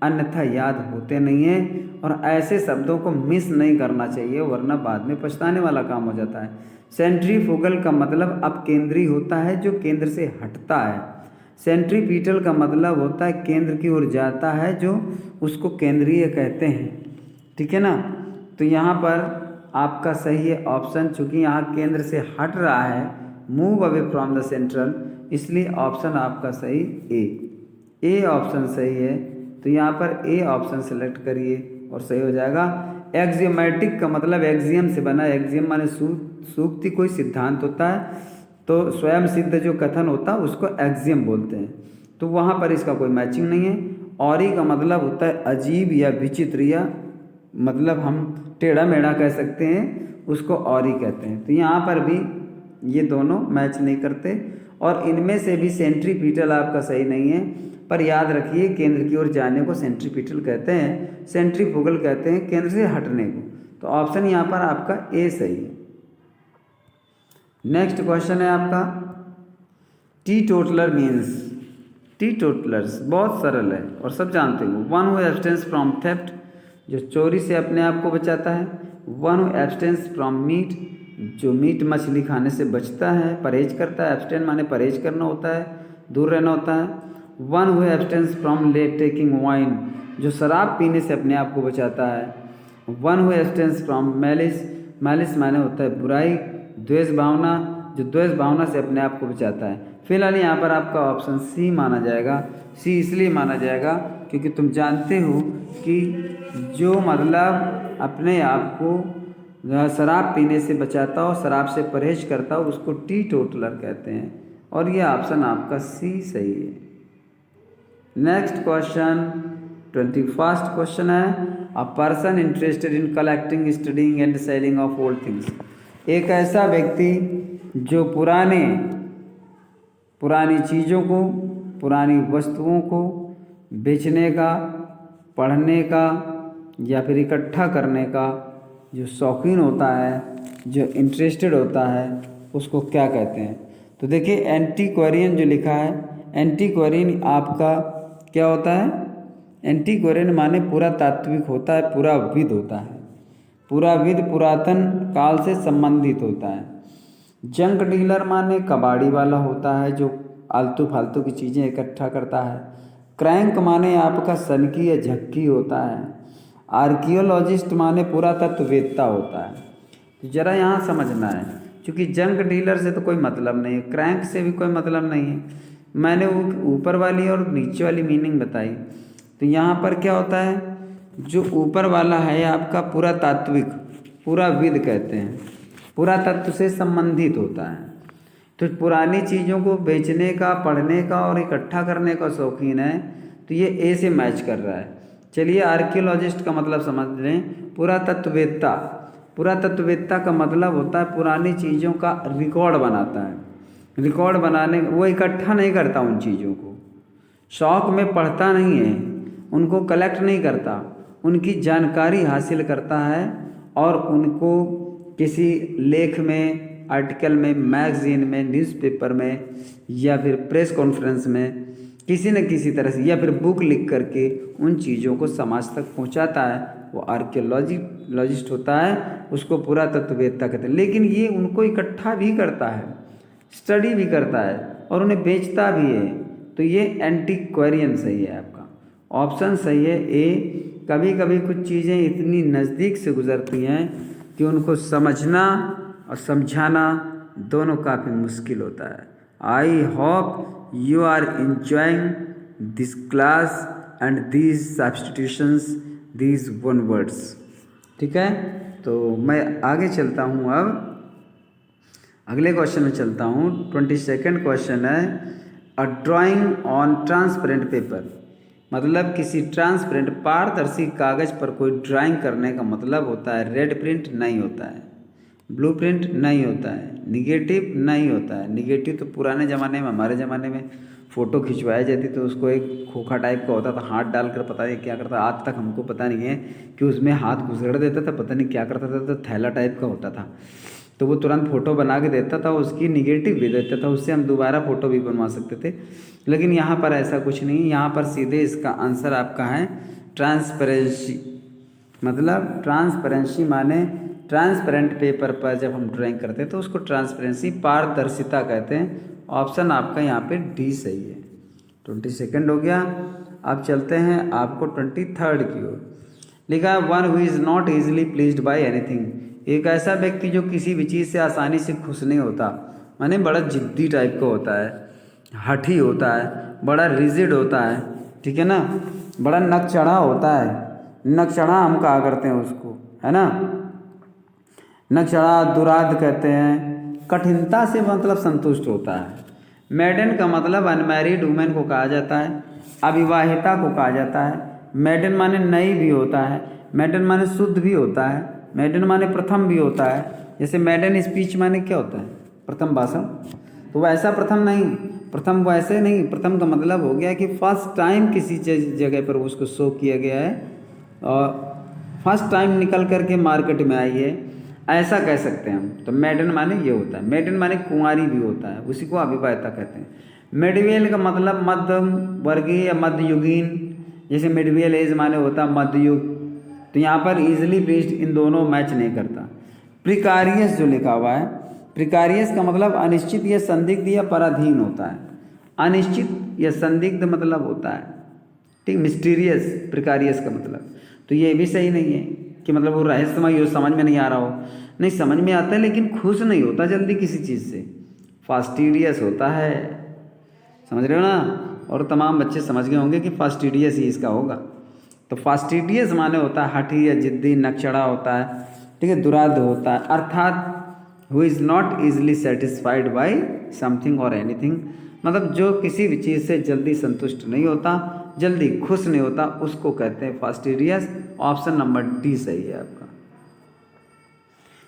अन्यथा याद होते नहीं हैं। और ऐसे शब्दों को मिस नहीं करना चाहिए, वरना बाद में पछताने वाला काम हो जाता है। सेंट्रीफ्यूगल का मतलब अपकेंद्री होता है, जो केंद्र से हटता है। सेंट्रीपिटल का मतलब होता है केंद्र की ओर जाता है, जो उसको केंद्रीय कहते हैं। ठीक है ना। तो यहाँ पर आपका सही है ऑप्शन, चूँकि यहाँ केंद्र से हट रहा है, move away from the central, इसलिए ऑप्शन आपका सही ए ऑप्शन सही है। तो यहाँ पर ए ऑप्शन सेलेक्ट करिए और सही हो जाएगा। एक्जियोमेटिक का मतलब एक्जियम से बना, एक्जियम माने सूक्ति कोई सिद्धांत होता है, तो स्वयं सिद्ध जो कथन होता है उसको एक्जियम बोलते हैं। तो वहाँ पर इसका कोई मैचिंग नहीं है। औरी का मतलब होता है अजीब या विचित्र, या मतलब हम टेढ़ा मेढ़ा कह सकते हैं, उसको औरी कहते हैं। तो यहाँ पर भी ये दोनों मैच नहीं करते, और इनमें से भी सेंट्रीपिटल आपका सही नहीं है। पर याद रखिए केंद्र की ओर जाने को सेंट्रीपिटल कहते हैं, सेंट्रीफ्यूगल कहते हैं केंद्र से हटने को। तो ऑप्शन यहाँ पर आपका ए सही है। नेक्स्ट क्वेश्चन है आपका, teetotaller means. Teetotallers बहुत सरल है और सब जानते हो। One who abstains from theft, जो चोरी से अपने आप को बचाता है। One who abstains from meat, जो मीट मछली खाने से बचता है, परहेज करता है। एब्सटेन माने परहेज करना होता है, दूर रहना होता है। One who abstains from late taking wine, जो शराब पीने से अपने आप को बचाता है। One who abstains from malice, malice माने होता है बुराई, द्वेष भावना, जो द्वेष भावना से अपने आप को बचाता है। फिलहाल यहाँ पर आपका ऑप्शन सी माना जाएगा। सी इसलिए माना जाएगा क्योंकि तुम जानते हो कि जो मतलब अपने आप को शराब पीने से बचाता हो, शराब से परहेज करता हो, उसको टी टोटलर कहते हैं। और ये ऑप्शन आपका सी सही है। नेक्स्ट क्वेश्चन 21st क्वेश्चन है, a person interested in collecting, studying and selling of old things. एक ऐसा व्यक्ति जो पुरानी चीज़ों को, पुरानी वस्तुओं को बेचने का, पढ़ने का या फिर इकट्ठा करने का जो शौकीन होता है, जो इंटरेस्टेड होता है, उसको क्या कहते हैं। तो देखिए एंटीक्वेरियन जो लिखा है, एंटीक्वेरियन आपका क्या होता है। एंटीक्वेरियन माने पुरातात्विक होता है, पुराविद होता है। पुराविद पुरातन काल से संबंधित होता है। जंक डीलर माने कबाड़ी वाला होता है, जो आलतू फालतू की चीज़ें इकट्ठा करता है। क्रैंक माने आपका सनकी या झक्की होता है। आर्कियोलॉजिस्ट माने पुरातत्ववेत्ता होता है। तो ज़रा यहाँ समझना है, क्योंकि जंक डीलर से तो कोई मतलब नहीं है, क्रैंक से भी कोई मतलब नहीं है। मैंने ऊपर वाली और नीचे वाली मीनिंग बताई। तो यहाँ पर क्या होता है, जो ऊपर वाला है आपका पुरातात्विक, पुराविद कहते हैं, पुरातत्व से संबंधित होता है। तो पुरानी चीज़ों को बेचने का, पढ़ने का और इकट्ठा करने का शौकीन है, तो ये ए से मैच कर रहा है। चलिए आर्कियोलॉजिस्ट का मतलब समझ लें, पुरातत्ववेत्ता। पुरातत्ववेत्ता का मतलब होता है पुरानी चीज़ों का रिकॉर्ड बनाता है। रिकॉर्ड बनाने, वो इकट्ठा नहीं करता उन चीज़ों को, शौक में पढ़ता नहीं है, उनको कलेक्ट नहीं करता, उनकी जानकारी हासिल करता है और उनको किसी लेख में, आर्टिकल में, मैगजीन में, न्यूज़पेपर में या फिर प्रेस कॉन्फ्रेंस में किसी न किसी तरह से, या फिर बुक लिख करके उन चीज़ों को समाज तक पहुंचाता है, वो आर्कियोलॉजिस्ट होता है, उसको पुरातत्ववेत्ता कहते हैं। लेकिन ये उनको इकट्ठा भी करता है, स्टडी भी करता है और उन्हें बेचता भी है। तो ये एंटीक्वेरियन सही है आपका, ऑप्शन सही है ए। कभी कभी कुछ चीज़ें इतनी नज़दीक से गुजरती हैं कि उनको समझना और समझाना दोनों काफ़ी मुश्किल होता है। I hope you are enjoying this class and these substitutions, these one words. ठीक है, तो मैं आगे चलता हूँ, अब अगले क्वेश्चन में चलता हूँ। 22nd क्वेश्चन है, अ ड्राइंग ऑन ट्रांसपेरेंट पेपर। मतलब किसी ट्रांसपेरेंट, पारदर्शी कागज़ पर कोई ड्राइंग करने का मतलब होता है रेड प्रिंट नहीं होता है, ब्लू प्रिंट नहीं होता है, निगेटिव नहीं होता है। निगेटिव तो पुराने ज़माने में, हमारे ज़माने में फ़ोटो खिंचवाई जाती तो उसको एक खोखा टाइप का होता था, हाथ डालकर पता नहीं क्या करता, आज तक हमको पता नहीं है कि उसमें हाथ घुसेड़ देता था, पता नहीं क्या करता था, तो थैला टाइप का होता था, तो वो तुरंत फ़ोटो बना के देता था, उसकी निगेटिव भी देता था, उससे हम दोबारा फ़ोटो भी बनवा सकते थे। लेकिन यहाँ पर ऐसा कुछ नहीं, यहाँ पर सीधे इसका आंसर आपका है ट्रांसपेरेंसी। मतलब ट्रांसपेरेंसी माने ट्रांसपेरेंट पेपर पर जब हम ड्राइंग करते हैं तो उसको ट्रांसपेरेंसी, पारदर्शिता कहते हैं। ऑप्शन आपका यहाँ पे डी सही है। 22nd हो गया। अब चलते हैं आपको 23rd की ओर। लिखा है, one who is not easily pleased by anything. एक ऐसा व्यक्ति जो किसी भी चीज़ से आसानी से खुश नहीं होता, माने बड़ा जिद्दी टाइप का होता है, हठी होता है, बड़ा रिजिड होता है, ठीक है ना, बड़ा नक चढ़ा होता है। नक चढ़ा हम कहा करते हैं उसको, है ना, नक चढ़ा, दुराद कहते हैं। कठिनता से मतलब संतुष्ट होता है। मेडन का मतलब अनमैरिड वुमेन को कहा जाता है, अविवाहिता को कहा जाता है। मेडन माने नई भी होता है, मेडन माने शुद्ध भी होता है, मेडन माने प्रथम भी होता है। जैसे मेडन स्पीच माने क्या होता है, प्रथम भाषण। तो वैसा प्रथम नहीं, प्रथम वैसे नहीं, प्रथम का मतलब हो गया कि फर्स्ट टाइम किसी जगह पर उसको शो किया गया है और फर्स्ट टाइम निकल करके मार्केट में आई है, ऐसा कह सकते हैं हम। तो मेडन माने ये होता है। मेडन माने कुंवारी भी होता है, उसी को अविवाहिता कहते हैं। मिडवेल का मतलब मध्यम वर्गीय या मध्ययुगीन, जैसे मिडवेल एज माने होता है मध्ययुग। तो यहाँ पर इजिली प्लीज्ड इन दोनों मैच नहीं करता। प्रिकारियस जो लिखा हुआ है, प्रिकारियस का मतलब अनिश्चित या संदिग्ध या पराधीन होता है। अनिश्चित या संदिग्ध मतलब होता है, ठीक, मिस्टीरियस प्रिकारियस का मतलब। तो ये भी सही नहीं है कि मतलब वो रहस्यमय हो, समझ में नहीं आ रहा हो। नहीं, समझ में आता है लेकिन खुश नहीं होता जल्दी किसी चीज़ से। फास्टिडियस होता है, समझ रहे हो ना। और तमाम बच्चे समझ गए होंगे कि फास्टिडियस ही इसका होगा। तो फास्टिडियस माने होता है हठी या जिद्दी, नकचढ़ा होता है, ठीक है, दुराद होता है। अर्थात who is not easily satisfied by something और एनीथिंग, मतलब जो किसी भी चीज़ से जल्दी संतुष्ट नहीं होता, जल्दी खुश नहीं होता, उसको कहते हैं फास्टिडियस। ऑप्शन नंबर डी सही है आपका।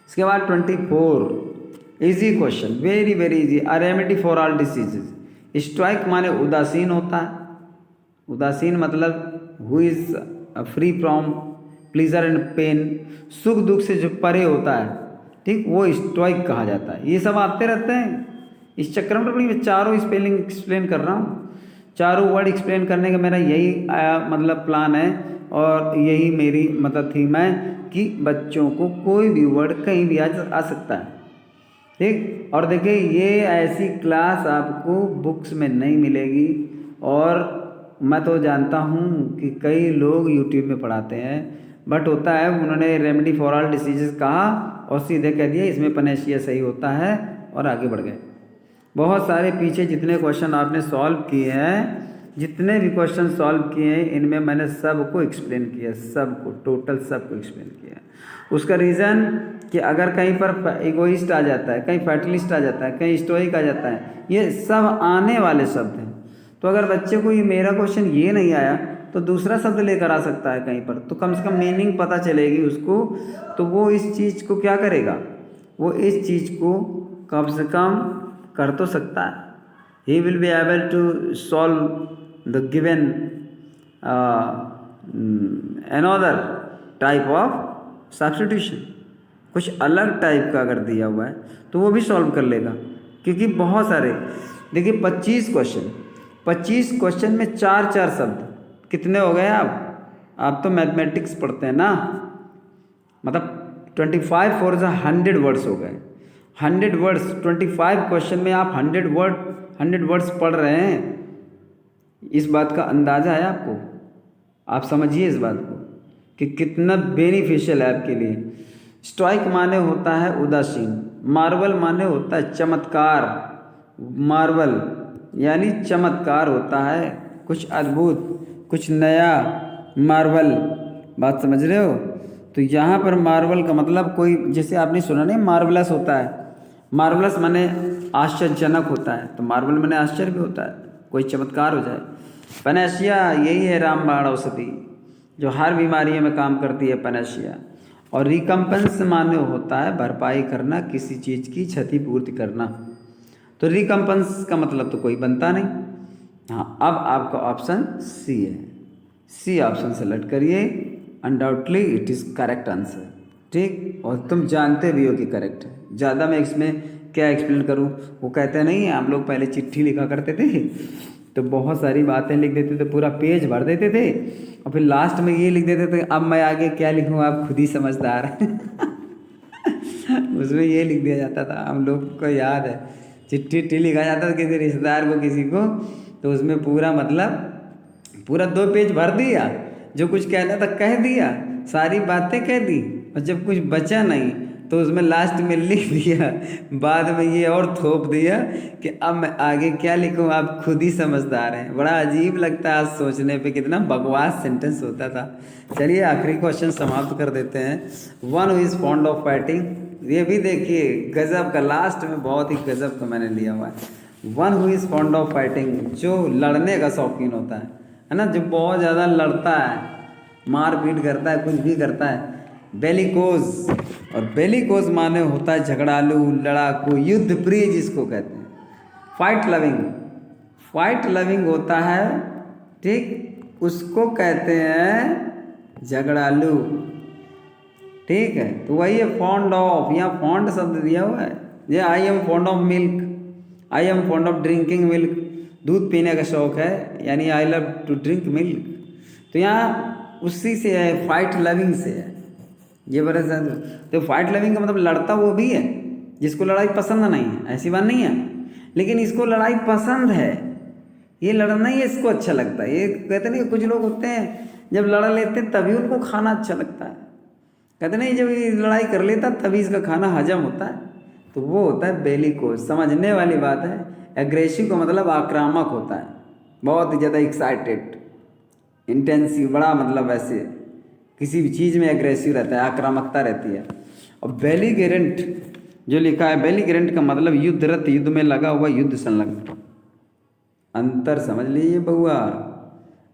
इसके बाद 24 easy question, very very easy. A remedy for all diseases. Stoic माने उदासीन होता है। उदासीन मतलब who is free from pleasure and pain, सुख दुख से जो परे होता है, ठीक, वो स्टोइक कहा जाता है। ये सब आते रहते हैं इस चक्कर में। तो मैं चारों स्पेलिंग एक्सप्लेन कर रहा हूँ, चारों वर्ड एक्सप्लेन करने का मेरा यही मतलब प्लान है और यही मेरी मतलब थीम है कि बच्चों को कोई भी वर्ड कहीं भी आ सकता है, ठीक। और देखिए, ये ऐसी क्लास आपको बुक्स में नहीं मिलेगी और मैं तो जानता हूँ कि कई लोग यूट्यूब में पढ़ाते हैं, बट होता है उन्होंने रेमेडी फॉर ऑल डिसीजेस कहा और सीधे कह दिया इसमें पनेशिया सही होता है और आगे बढ़ गए। बहुत सारे पीछे जितने क्वेश्चन आपने सॉल्व किए हैं, जितने भी क्वेश्चन सॉल्व किए हैं, इनमें मैंने सबको एक्सप्लेन किया, सबको टोटल सबको एक्सप्लेन किया। उसका रीज़न कि अगर कहीं पर इगोइस्ट आ जाता है, कहीं फैटलिस्ट आ जाता है, कहीं स्टोइक आ जाता है, ये सब आने वाले शब्द हैं। तो अगर बच्चे को ये मेरा क्वेश्चन ये नहीं आया तो दूसरा शब्द लेकर आ सकता है कहीं पर, तो कम से कम मीनिंग पता चलेगी उसको, तो वो इस चीज़ को क्या करेगा, वो इस चीज़ को कम से कम कर तो सकता है। He will be able to solve the given another type of substitution, कुछ अलग टाइप का अगर दिया हुआ है तो वो भी सॉल्व कर लेगा, क्योंकि बहुत सारे देखिए 25 क्वेश्चन में 4 शब्द कितने हो गए आप तो मैथमेटिक्स पढ़ते हैं ना, मतलब 25 फोर 100 वर्ड्स हो गए। 100 वर्ड्स 25 क्वेश्चन में आप 100 वर्ड्स पढ़ रहे हैं। इस बात का अंदाज़ा है आपको, आप समझिए इस बात को कि कितना बेनिफिशियल है आपके लिए। स्टॉइक माने होता है उदासीन, मार्वल माने होता है चमत्कार, मार्वल यानी चमत्कार होता है, कुछ अद्भुत, कुछ नया, मार्वल, बात समझ रहे हो। तो यहाँ पर मार्वल का मतलब कोई, जैसे आपने सुना नहीं मार्वलस होता है, मार्वलस माने आश्चर्यजनक होता है, तो मार्वल माने आश्चर्य भी होता है, कोई चमत्कार हो जाए। पनेशिया यही है रामबाण औषधि जो हर बीमारियों में काम करती है, पनेशिया। और रिकम्पेंस माने होता है भरपाई करना, किसी चीज़ की क्षतिपूर्ति करना। तो रिकम्पेंस का मतलब तो कोई बनता नहीं। हाँ, अब आपका ऑप्शन सी है, सी ऑप्शन सेलेक्ट करिए, undoubtedly it is correct answer. ठीक, और तुम जानते भी हो कि करेक्ट है, ज़्यादा मैं इसमें क्या एक्सप्लेन करूँ। वो कहते नहीं है, हम लोग पहले चिट्ठी लिखा करते थे तो बहुत सारी बातें लिख देते थे, पूरा पेज भर देते थे और फिर लास्ट में ये लिख देते थे अब मैं आगे क्या लिखूँ आप खुद ही समझदार उसमें ये लिख दिया जाता था, हम लोग को याद है, चिट्ठी लिखा जाता था किसी रिश्तेदार को, किसी को, तो उसमें पूरा मतलब पूरा 2 पेज भर दिया, जो कुछ कहना था कह दिया, सारी बातें कह दी, और जब कुछ बचा नहीं तो उसमें लास्ट में लिख दिया, बाद में ये और थोप दिया कि अब मैं आगे क्या लिखूं आप खुद ही समझदार हैं। बड़ा अजीब लगता है आज सोचने पे, कितना बकवास सेंटेंस होता था। चलिए आखिरी क्वेश्चन समाप्त कर देते हैं। One who is fond of fighting, ये भी देखिए गजब का, लास्ट में बहुत ही गजब का मैंने लिया हुआ है। One who is fond of fighting, जो लड़ने का शौकीन होता है ना, जो बहुत ज़्यादा लड़ता है, मार पीट करता है, कुछ भी करता है। बेलिकोज, और बेलिकोज माने होता है झगड़ालू, लड़ाकू, युद्ध प्रिय जिसको कहते हैं। फाइट लविंग, फाइट लविंग होता है, ठीक, उसको कहते हैं झगड़ालू। ठीक है, तो वही है फॉन्ड ऑफ, यहाँ फॉन्ड शब्द दिया हुआ है। ये I am fond of milk, I am fond of drinking milk, दूध पीने का शौक है, यानी I love to drink milk. तो यहाँ उसी से है, फाइट लविंग से है ये बड़े। तो फाइट लविंग का मतलब लड़ता वो भी है जिसको लड़ाई पसंद नहीं है, ऐसी बात नहीं है, लेकिन इसको लड़ाई पसंद है, ये लड़ना ही इसको अच्छा लगता है। ये कहते नहीं, कुछ लोग होते हैं जब लड़ लेते हैं तभी उनको खाना अच्छा लगता है, कहते नहीं जब ये लड़ाई कर लेता तभी इसका खाना हजम होता है, तो वो होता है बेलिकोज। समझने वाली बात है। एग्रेसिव का मतलब आक्रामक होता है, बहुत ही ज़्यादा एक्साइटेड, इंटेंसिव, बड़ा मतलब ऐसे किसी भी चीज़ में एग्रेसिव रहता है, आक्रामकता रहती है। और बेलिगेरेंट जो लिखा है, बेलिगेरेंट का मतलब युद्धरत, युद्ध में लगा हुआ, युद्ध संलग्न। अंतर समझ लीजिए बहुआ,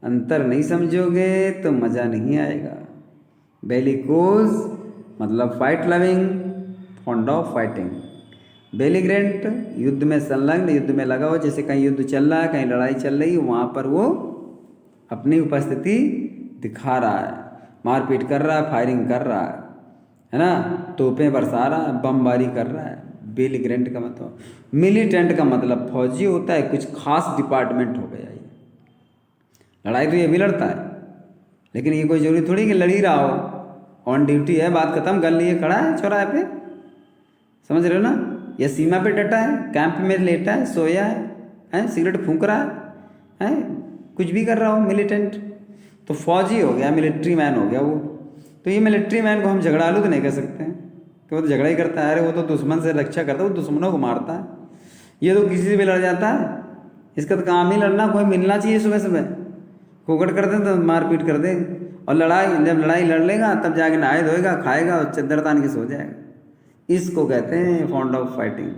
अंतर नहीं समझोगे तो मज़ा नहीं आएगा। बेलिकोज मतलब fight loving, fond of fighting. Belligerent युद्ध में संलग्न, युद्ध में लगा हो, जैसे कहीं युद्ध चल रहा है, कहीं लड़ाई चल रही है, वहाँ पर वो अपनी उपस्थिति दिखा रहा है, मारपीट कर रहा है, फायरिंग कर रहा है ना, तोपें बरसा रहा है, बमबारी कर रहा है। बेलिगरेंट का मतलब, मिलिटेंट का मतलब फौजी होता है, कुछ खास डिपार्टमेंट हो गया ये। लड़ाई तो ये भी लड़ता है, लेकिन ये कोई जरूरी थोड़ी कि लड़ ही रहा हो, ऑन ड्यूटी है, बात खत्म, गन लिए खड़ा है चौराहे पे, समझ रहे हो ना, या सीमा पे डटा है, कैंप में लेटा है, सोया है, सिगरेट फूंक रहा है, कुछ भी कर रहा हो, मिलिटेंट, तो फौजी हो गया, मिलिट्री मैन हो गया वो। तो ये मिलिट्री मैन को हम झगड़ालू तो नहीं कह सकते हैं कि वो तो झगड़ा ही करता है। अरे वो तो दुश्मन से रक्षा करता है, वो दुश्मनों को मारता है। ये तो किसी से भी लड़ जाता है, इसका तो काम ही लड़ना। कोई मिलना चाहिए सुबह सुबह, फोकट कर दें तो मारपीट कर दे, और जब लड़ाई लड़ लेगा तब जाके नहाए धोएगा, खाएगा और चद्दर तान के सो जाएगा। इसको कहते हैं फॉन्ड ऑफ फाइटिंग।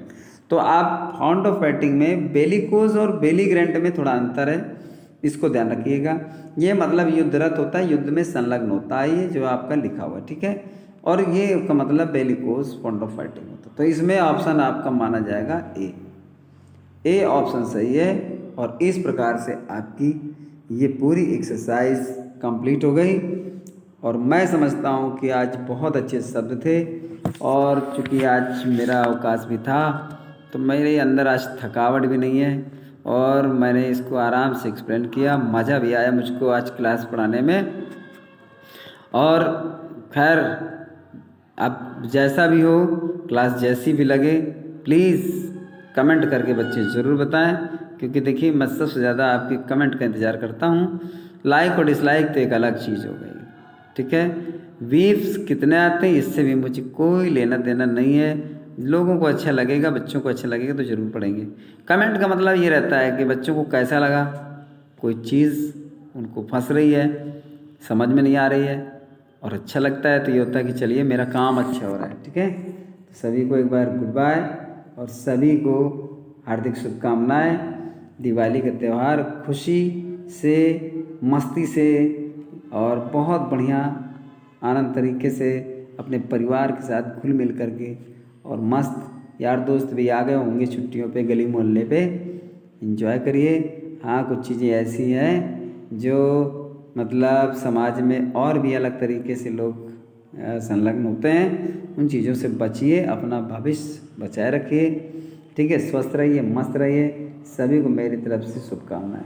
तो आप फॉन्ड ऑफ फाइटिंग में बेलिकोज और बेलीग्रेंट में थोड़ा अंतर है, इसको ध्यान रखिएगा। ये मतलब युद्धरत होता है, युद्ध में संलग्न होता है, ये जो आपका लिखा हुआ है, ठीक है। और ये का मतलब बेलिकोज फॉन्ड ऑफ फाइटिंग होता है। तो इसमें ऑप्शन आपका माना जाएगा ए ऑप्शन सही है। और इस प्रकार से आपकी ये पूरी एक्सरसाइज कंप्लीट हो गई। और मैं समझता हूँ कि आज बहुत अच्छे शब्द थे, और चूँकि आज मेरा अवकाश भी था तो मेरे अंदर आज थकावट भी नहीं है, और मैंने इसको आराम से एक्सप्लेन किया। मज़ा भी आया मुझको आज क्लास पढ़ाने में। और खैर अब जैसा भी हो, क्लास जैसी भी लगे, प्लीज़ कमेंट करके बच्चे ज़रूर बताएं, क्योंकि देखिए मैं सबसे ज़्यादा आपके कमेंट का इंतज़ार करता हूँ। लाइक और डिसलाइक तो एक अलग चीज़ हो गई, ठीक है। व्यूज़ कितने आते हैं इससे भी मुझे कोई लेना देना नहीं है। लोगों को अच्छा लगेगा, बच्चों को अच्छा लगेगा तो ज़रूर पढ़ेंगे। कमेंट का मतलब ये रहता है कि बच्चों को कैसा लगा, कोई चीज़ उनको फंस रही है, समझ में नहीं आ रही है, और अच्छा लगता है तो ये होता है कि चलिए मेरा काम अच्छा हो रहा है, ठीक है। तो सभी को एक बार गुड बाय, और सभी को हार्दिक शुभकामनाएं। दिवाली का त्यौहार खुशी से, मस्ती से और बहुत बढ़िया आनंद तरीके से अपने परिवार के साथ घुल मिल करके, और मस्त यार दोस्त भी आ गए होंगे छुट्टियों पे, गली मोहल्ले पे एंजॉय करिए। हाँ, कुछ चीज़ें ऐसी हैं जो मतलब समाज में और भी अलग तरीके से लोग संलग्न होते हैं, उन चीज़ों से बचिए, अपना भविष्य बचाए रखिए, ठीक है। स्वस्थ रहिए, मस्त रहिए। सभी को मेरी तरफ से शुभकामनाएं।